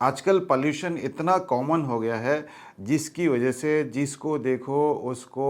आजकल पॉल्यूशन इतना कॉमन हो गया है जिसकी वजह से जिसको देखो उसको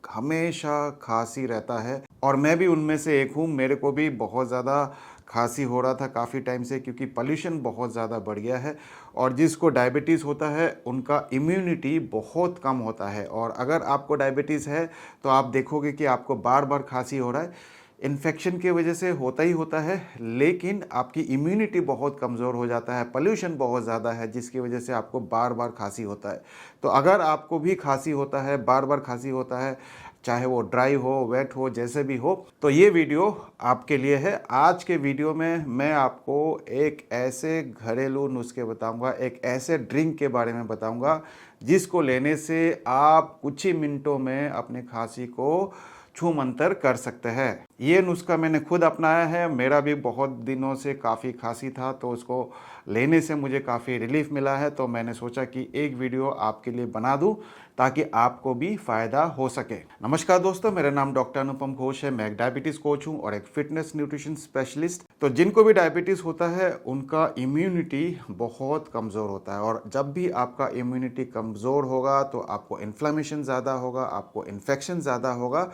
हमेशा खांसी रहता है और मैं भी उनमें से एक हूँ। मेरे को भी बहुत ज़्यादा खांसी हो रहा था काफ़ी टाइम से, क्योंकि पॉल्यूशन बहुत ज़्यादा बढ़ गया है। और जिसको डायबिटीज़ होता है उनका इम्यूनिटी बहुत कम होता है, और अगर आपको डायबिटीज़ है तो आप देखोगे कि आपको बार बार खांसी हो रहा है। इन्फेक्शन की वजह से होता ही होता है, लेकिन आपकी इम्यूनिटी बहुत कमज़ोर हो जाता है। पोल्यूशन बहुत ज़्यादा है जिसकी वजह से आपको बार बार खांसी होता है। तो अगर आपको भी खांसी होता है, बार बार खांसी होता है, चाहे वो ड्राई हो, वेट हो, जैसे भी हो, तो ये वीडियो आपके लिए है। आज के वीडियो में मैं आपको एक ऐसे घरेलू नुस्खे बताऊंगा, एक ऐसे ड्रिंक के बारे में बताऊंगा जिसको लेने से आप कुछ ही मिनटों में अपने खांसी को छू मंतर कर सकते हैं। ये नुस्खा मैंने खुद अपनाया है। मेरा भी बहुत दिनों से काफ़ी खांसी था, तो उसको लेने से मुझे काफ़ी रिलीफ मिला है। तो मैंने सोचा कि एक वीडियो आपके लिए बना दूं ताकि आपको भी फ़ायदा हो सके। नमस्कार दोस्तों, मेरा नाम डॉक्टर अनुपम घोष है। मैं एक डायबिटीज़ कोच हूं और एक फिटनेस न्यूट्रिशन स्पेशलिस्ट। तो जिनको भी डायबिटीज़ होता है उनका इम्यूनिटी बहुत कमज़ोर होता है, और जब भी आपका इम्यूनिटी कमज़ोर होगा तो आपको इन्फ्लेमेशन ज़्यादा होगा, आपको इन्फेक्शन ज़्यादा होगा,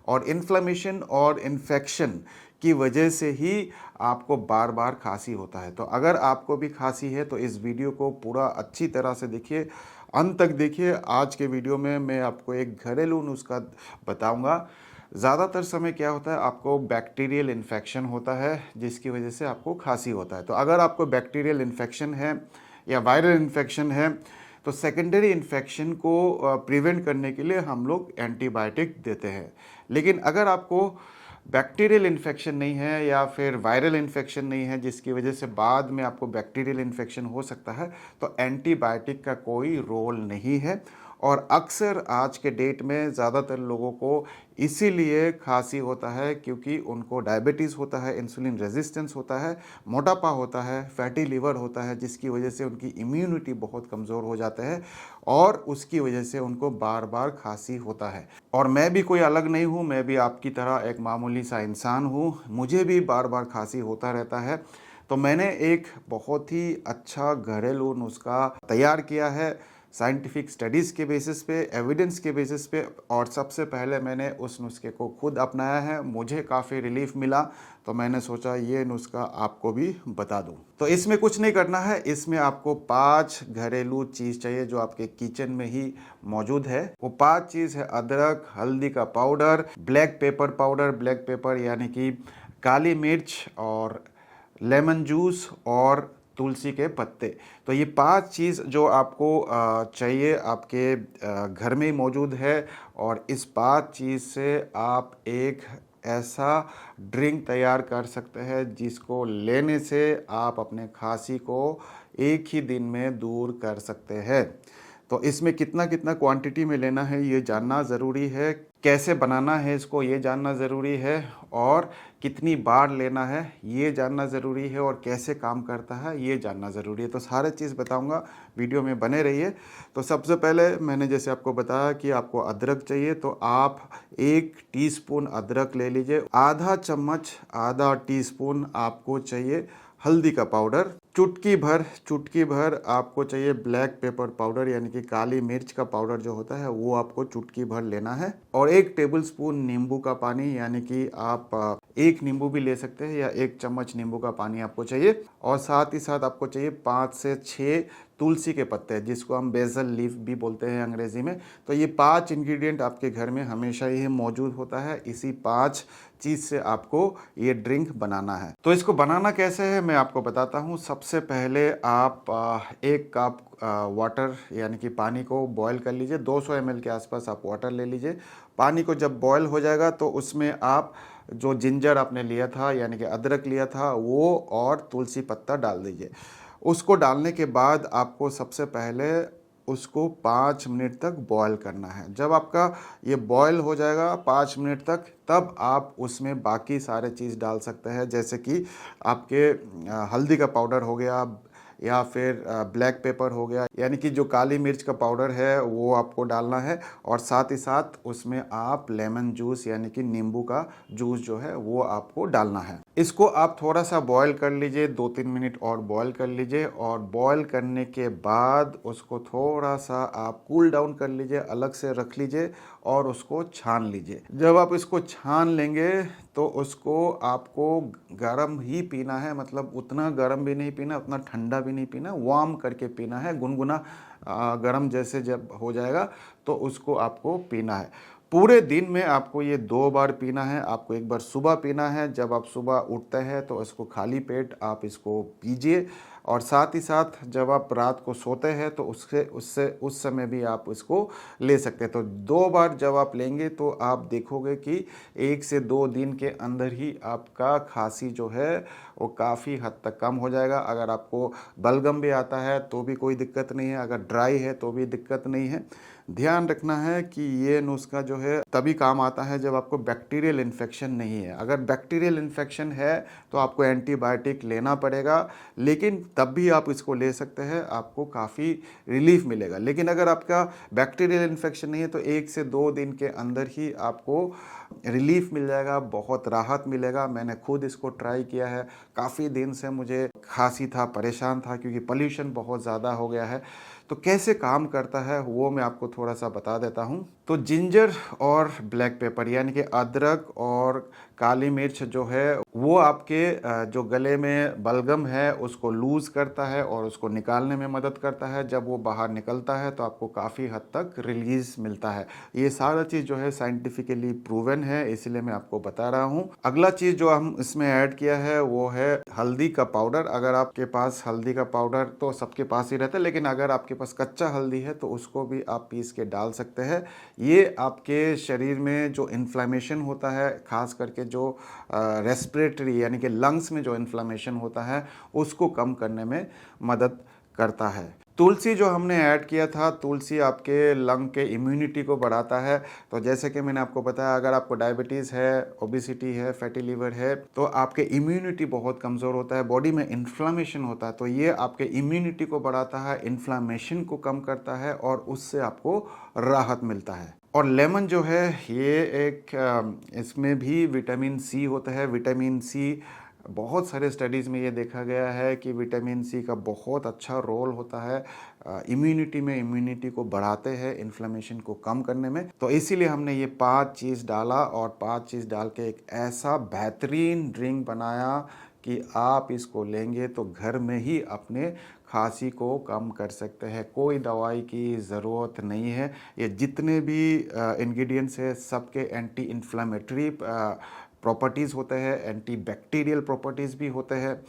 और इन्फ्लेमेशन और इन्फेक्शन की वजह से ही आपको बार बार खांसी होता है। तो अगर आपको भी खांसी है तो इस वीडियो को पूरा अच्छी तरह से देखिए, अंत तक देखिए। आज के वीडियो में मैं आपको एक घरेलू नुस्खा बताऊंगा। ज़्यादातर समय क्या होता है, आपको बैक्टीरियल इन्फेक्शन होता है जिसकी वजह से आपको खांसी होता है। तो अगर आपको बैक्टीरियल इन्फेक्शन है या वायरल इन्फेक्शन है तो सेकेंडरी इन्फेक्शन को प्रिवेंट करने के लिए हम लोग एंटीबायोटिक देते हैं। लेकिन अगर आपको बैक्टीरियल इन्फेक्शन नहीं है या फिर वायरल इन्फेक्शन नहीं है जिसकी वजह से बाद में आपको बैक्टीरियल इन्फेक्शन हो सकता है, तो एंटीबायोटिक का कोई रोल नहीं है। और अक्सर आज के डेट में ज़्यादातर लोगों को इसीलिए खांसी होता है क्योंकि उनको डायबिटीज़ होता है, इंसुलिन रेजिस्टेंस होता है, मोटापा होता है, फैटी लीवर होता है, जिसकी वजह से उनकी इम्यूनिटी बहुत कमज़ोर हो जाता है और उसकी वजह से उनको बार बार खांसी होता है। और मैं भी कोई अलग नहीं हूँ, मैं भी आपकी तरह एक मामूली सा इंसान हूँ। मुझे भी बार बार खांसी होता रहता है। तो मैंने एक बहुत ही अच्छा घरेलू नुस्खा तैयार किया है साइंटिफिक स्टडीज़ के बेसिस पे, एविडेंस के बेसिस पे। और सबसे पहले मैंने उस नुस्खे को खुद अपनाया है, मुझे काफ़ी रिलीफ मिला, तो मैंने सोचा ये नुस्खा आपको भी बता दूं। तो इसमें कुछ नहीं करना है, इसमें आपको 5 घरेलू चीज़ चाहिए जो आपके किचन में ही मौजूद है। वो 5 चीज़ है: अदरक, हल्दी का powder, black pepper powder, black pepper यानी कि काली मिर्च, और लेमन जूस, और तुलसी के पत्ते। तो ये 5 चीज़ जो आपको चाहिए आपके घर में ही मौजूद है। और इस 5 चीज़ से आप एक ऐसा ड्रिंक तैयार कर सकते हैं जिसको लेने से आप अपने खांसी को एक ही दिन में दूर कर सकते हैं। तो इसमें कितना कितना क्वांटिटी में लेना है ये जानना ज़रूरी है, कैसे बनाना है इसको ये जानना ज़रूरी है, और कितनी बार लेना है ये जानना ज़रूरी है, और कैसे काम करता है ये जानना ज़रूरी है। तो सारे चीज़ बताऊंगा, वीडियो में बने रहिए। तो सबसे पहले मैंने जैसे आपको बताया कि आपको अदरक चाहिए, तो आप 1 टीस्पून अदरक ले लीजिए। आधा टीस्पून आपको चाहिए हल्दी का पाउडर। चुटकी भर आपको चाहिए ब्लैक पेपर पाउडर यानी कि काली मिर्च का पाउडर जो होता है वो आपको चुटकी भर लेना है। और 1 टेबलस्पून नींबू का पानी, यानी कि आप 1 नींबू भी ले सकते हैं, या 1 चम्मच नींबू का पानी आपको चाहिए। और साथ ही साथ आपको चाहिए 5 से 6 तुलसी के पत्ते, जिसको हम बेसल लीफ भी बोलते हैं अंग्रेजी में। तो ये 5 इंग्रेडिएंट आपके घर में हमेशा ही मौजूद होता है। इसी 5 चीज़ से आपको ये ड्रिंक बनाना है। तो इसको बनाना कैसे है मैं आपको बताता हूँ। सबसे पहले आप 1 कप वाटर यानी कि पानी को बॉयल कर लीजिए। 200 ml के आसपास आप वाटर ले लीजिए। पानी को जब बॉयल हो जाएगा तो उसमें आप जो जिंजर आपने लिया था यानी कि अदरक लिया था वो और तुलसी पत्ता डाल दीजिए। उसको डालने के बाद आपको सबसे पहले उसको 5 मिनट तक बॉयल करना है। जब आपका ये बॉयल हो जाएगा 5 मिनट तक, तब आप उसमें बाकी सारे चीज़ डाल सकते हैं, जैसे कि आपके हल्दी का पाउडर हो गया, या फिर ब्लैक पेपर हो गया, यानी कि जो काली मिर्च का पाउडर है वो आपको डालना है। और साथ ही साथ उसमें आप लेमन जूस यानी कि नींबू का जूस जो है वो आपको डालना है। इसको आप थोड़ा सा बॉईल कर लीजिए, 2-3 मिनट और बॉईल कर लीजिए। और बॉईल करने के बाद उसको थोड़ा सा आप कूल डाउन कर लीजिए, अलग से रख लीजिए और उसको छान लीजिए। जब आप इसको छान लेंगे तो उसको आपको गर्म ही पीना है, मतलब उतना गर्म भी नहीं पीना, उतना ठंडा भी नहीं पीना, वार्म करके पीना है। गुनगुना गर्म जैसे जब हो जाएगा तो उसको आपको पीना है। पूरे दिन में आपको ये 2 बार पीना है। आपको एक बार सुबह पीना है, जब आप सुबह उठते हैं तो इसको खाली पेट आप इसको पीजिए। और साथ ही साथ जब आप रात को सोते हैं तो उस समय भी आप इसको ले सकते हैं। तो 2 बार जब आप लेंगे तो आप देखोगे कि 1 से 2 दिन के अंदर ही आपका खांसी जो है वो काफ़ी हद तक कम हो जाएगा। अगर आपको बलगम भी आता है तो भी कोई दिक्कत नहीं है, अगर ड्राई है तो भी दिक्कत नहीं है। ध्यान रखना है कि ये नुस्खा जो है तभी काम आता है जब आपको बैक्टीरियल इन्फेक्शन नहीं है। अगर बैक्टीरियल इन्फेक्शन है तो आपको एंटीबायोटिक लेना पड़ेगा, लेकिन तब भी आप इसको ले सकते हैं, आपको काफ़ी रिलीफ मिलेगा। लेकिन अगर आपका बैक्टीरियल इन्फेक्शन नहीं है तो 1 से 2 दिन के अंदर ही आपको रिलीफ मिल जाएगा, बहुत राहत मिलेगा। मैंने खुद इसको ट्राई किया है। काफ़ी दिन से मुझे खांसी था, परेशान था, क्योंकि पोल्यूशन बहुत ज़्यादा हो गया है। तो कैसे काम करता है वो मैं आपको थोड़ा सा बता देता हूँ। तो जिंजर और ब्लैक पेपर यानी कि अदरक और काली मिर्च जो है वो आपके जो गले में बलगम है उसको लूज़ करता है और उसको निकालने में मदद करता है। जब वो बाहर निकलता है तो आपको काफ़ी हद तक रिलीज मिलता है। ये सारा चीज़ जो है साइंटिफिकली प्रूवन है, इसलिए मैं आपको बता रहा हूँ। अगला चीज़ जो हम इसमें ऐड किया है वो है हल्दी का पाउडर। अगर आपके पास हल्दी का पाउडर तो सबके पास ही रहता है, लेकिन अगर आपके पास कच्चा हल्दी है तो उसको भी आप पीस के डाल सकते हैं। ये आपके शरीर में जो इन्फ्लेमेशन होता है, खास करके जो रेस्पिरेटरी यानी कि लंग्स में जो इन्फ्लेमेशन होता है उसको कम करने में मदद करता है। तुलसी जो हमने ऐड किया था, तुलसी आपके लंग के इम्यूनिटी को बढ़ाता है। तो जैसे कि मैंने आपको बताया, अगर आपको डायबिटीज़ है, ओबेसिटी है, फैटी लीवर है, तो आपके इम्यूनिटी बहुत कमज़ोर होता है, बॉडी में इन्फ्लामेशन होता है, तो ये आपके इम्यूनिटी को बढ़ाता है, इन्फ्लामेशन को कम करता है और उससे आपको राहत मिलता है। और लेमन जो है ये इसमें भी विटामिन सी होता है। विटामिन सी बहुत सारे स्टडीज़ में ये देखा गया है कि विटामिन सी का बहुत अच्छा रोल होता है इम्यूनिटी को बढ़ाते हैं, इन्फ्लेमेशन को कम करने में। तो इसीलिए हमने ये 5 चीज़ डाला और 5 चीज़ डाल के एक ऐसा बेहतरीन ड्रिंक बनाया कि आप इसको लेंगे तो घर में ही अपने खांसी को कम कर सकते हैं। कोई दवाई की ज़रूरत नहीं है। ये जितने भी इंग्रेडिएंट्स है सबके एंटी इन्फ्लेमेटरी प्रॉपर्टीज़ होते हैं, एंटी बैक्टीरियल प्रॉपर्टीज़ भी होते हैं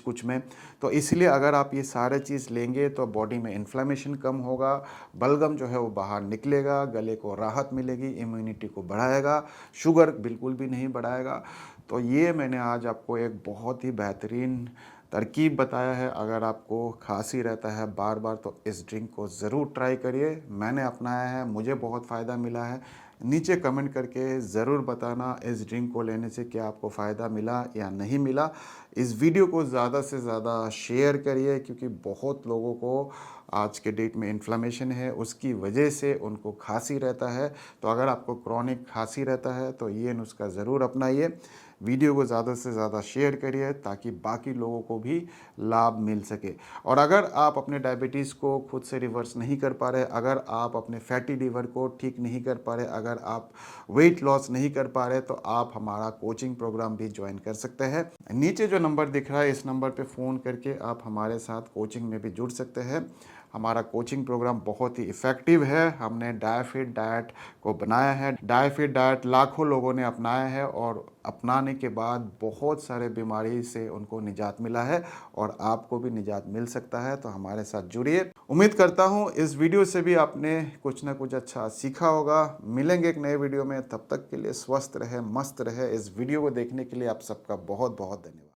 कुछ में। तो इसलिए अगर आप ये सारे चीज़ लेंगे तो बॉडी में इन्फ्लेमेशन कम होगा, बलगम जो है वो बाहर निकलेगा, गले को राहत मिलेगी, इम्यूनिटी को बढ़ाएगा, शुगर बिल्कुल भी नहीं बढ़ाएगा। तो ये मैंने आज आपको एक बहुत ही बेहतरीन तरकीब बताया है। अगर आपको खांसी रहता है बार बार तो इस ड्रिंक को ज़रूर ट्राई करिए। मैंने अपनाया है, मुझे बहुत फ़ायदा मिला है। नीचे कमेंट करके ज़रूर बताना इस ड्रिंक को लेने से क्या आपको फ़ायदा मिला या नहीं मिला। इस वीडियो को ज़्यादा से ज़्यादा शेयर करिए, क्योंकि बहुत लोगों को आज के डेट में इन्फ्लेमेशन है, उसकी वजह से उनको खांसी रहता है। तो अगर आपको क्रॉनिक खांसी रहता है तो ये नुस्खा ज़रूर अपनाइए। वीडियो को ज़्यादा से ज़्यादा शेयर करिए ताकि बाकी लोगों को भी लाभ मिल सके। और अगर आप अपने डायबिटीज़ को खुद से रिवर्स नहीं कर पा रहे, अगर आप अपने फैटी लीवर को ठीक नहीं कर पा रहे, अगर आप वेट लॉस नहीं कर पा रहे, तो आप हमारा कोचिंग प्रोग्राम भी ज्वाइन कर सकते हैं। नीचे जो नंबर दिख रहा है इस नंबर पे फ़ोन करके आप हमारे साथ कोचिंग में भी जुड़ सकते हैं। हमारा कोचिंग प्रोग्राम बहुत ही इफ़ेक्टिव है। हमने डायफिट डाइट को बनाया है। डायफिट डाइट लाखों लोगों ने अपनाया है और अपनाने के बाद बहुत सारे बीमारी से उनको निजात मिला है और आपको भी निजात मिल सकता है। तो हमारे साथ जुड़िए। उम्मीद करता हूँ इस वीडियो से भी आपने कुछ ना कुछ अच्छा सीखा होगा। मिलेंगे एक नए वीडियो में, तब तक के लिए स्वस्थ रहे, मस्त रहे। इस वीडियो को देखने के लिए आप सबका बहुत बहुत धन्यवाद।